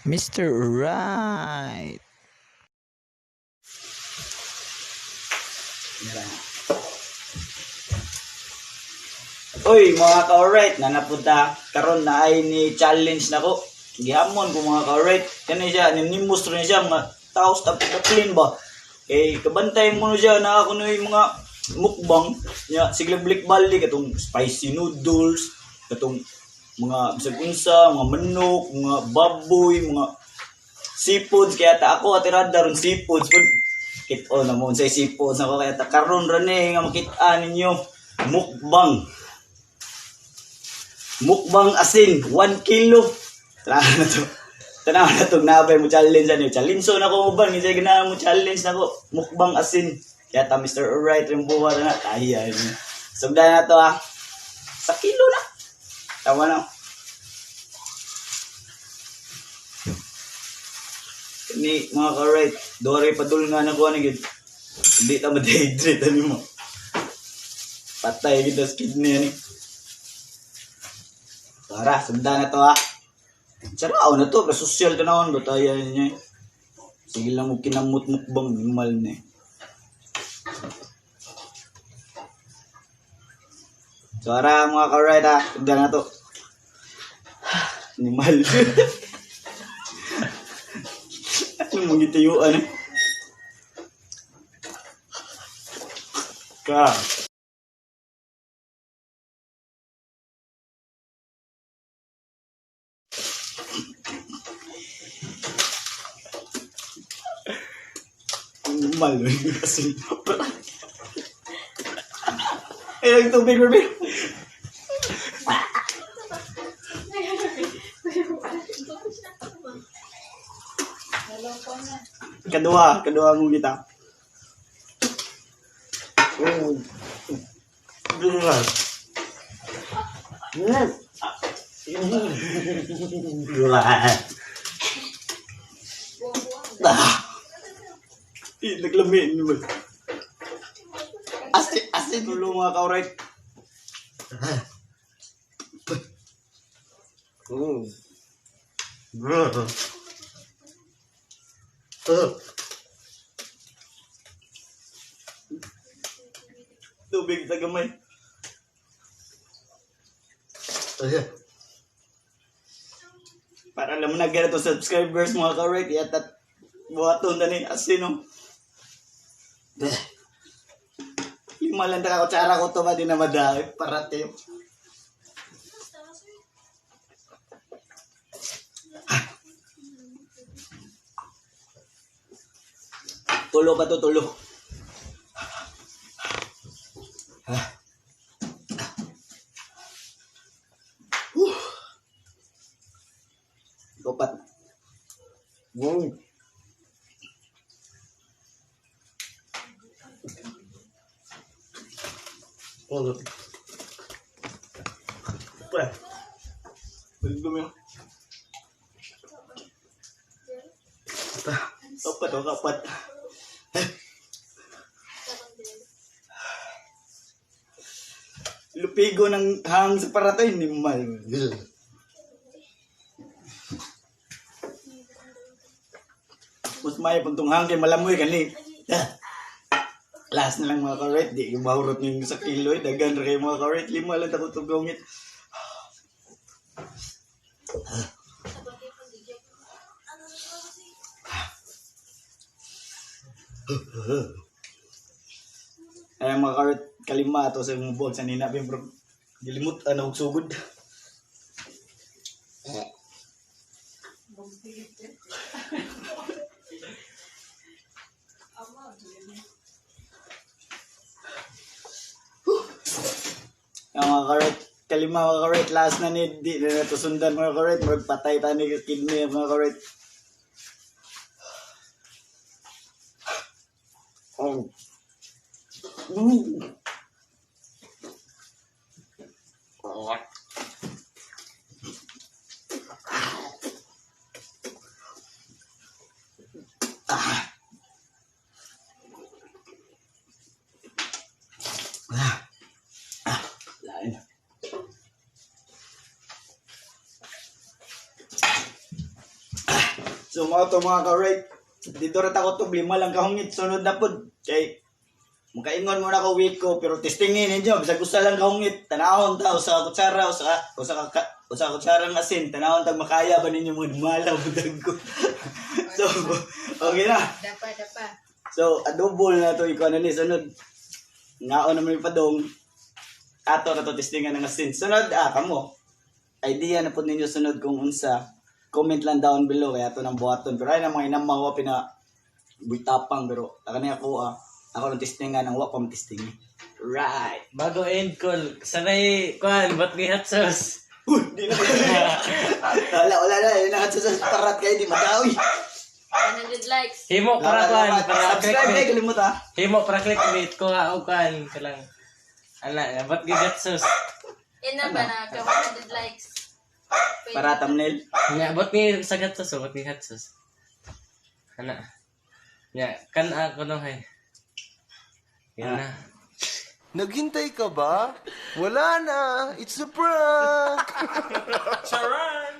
Mr. Right. Uy, mga ka-alright, na napunta karon na ay ni challenge nako. Gihamon ko mga ka-alright. Kani siya, nimustro niya siya mga taos taplin ba. Eh, kabantay mo na siya na ako na yung mga mukbang. Ya, siglang balik balik katong spicy noodles, katong mga bisag unsa, mga manok, mga baboy, mga seafoods. Kaya ta ako atirada ron seafoods pud. Kit-o na mo sa seafoods ako kaya ta karon ra ni nga makita ninyo mukbang. Mukbang asin, 1 kilo. Tanaw na to. Tanaw na to, nabay mo challenge ano. Challenge so na ko uban, kasi ganahan mo challenge na ko. Mukbang asin. Kaya ta Mr. Alright, rin buwa na. Kaya yun. Sugdan na to ha. Sa kilo na. Tama na. Ni mga ka-right, dore padul nga na ko ano gid. Hindi ta ma-dehydrate ano mo. Patay gid sa kidney ani. Tara, sundan na to ha. Sarao na to, social ka naman, batayan niya. Sige lang mo kinamot mukbang, normal na eh. Tara mga ka-right ha, sundan na to. Normal. Ano mong gitayuan eh. Ka. Normal kasi ay ang tubig bebe. Kedua mo kita. Benar. Naglamin naman. Asin dulu mga ka-alright. Tubig sa gamay. Para alam mo na ganito subscribers mga ka-alright. Yatat buhaton na ni asin no. Lima lang na kutsara ko to ba din na madami parati. Tulo pa to, tulo. Gopat. Wow. Oh, apa? Belum ya? Kapat oh kapat. Lupigo ng hang sa paratay ni mal. Mas may puntong hang kay malamoy kani. Last na lang mga ka-right, di yung mahurot yung sa kilo, dagan rin mga ka-right, 5 lang takot tugongit. Ay mga ka-right, kalima ito sa mga buwag sa ninapin, bro. Dilimut, sugod. Ang mga ka-right, kalima mga ka-right, last na ni di na ito sundan mga ka-right, magpatay tani kidney mga ka-right. Oh. Lain. So mga to mga ka-right. Dito rin ako to, 5 lang kahungit. Sunod na po. Kay, makaingon muna ko week ko, pero testingin ninyo. Bisa gusto lang kahungit. Tanahon ta, usa kutsara, usa kutsara ng asin. Tanahon tag makaya ba ninyo mga dumala, budag ko. So, okay na. Dapa. So, adobo na to, ikaw na ni, sunod. Ngaon naman yung padong. Ato na to, testingan ng asin. Sunod, kamo. Idea na po ninyo sunod kung unsa. Comment lang down below, kaya to ng buhaton. Pero ay na mga inamawa, buitapang, pero takani ako, ako ng testingan ng wapang testing. Right. Bago end call, sanay, ba't ni hot sauce? Di na. Wala na, yun na sa parat kayo, di matawi. 100 likes. Himo para para Subscribe kayo, clickbait. kalimut ha. Himo para clickbait ko ka lang. Ba't ni hot sauce? Ina ba na ka 100 likes? Pwede. Para thumbnail. Ba't ni sa hot sauce? Ba't ni hot sauce? Kan ako nung hay. Yan na. Naghintay ka ba? Wala na! It's a prank! Charan!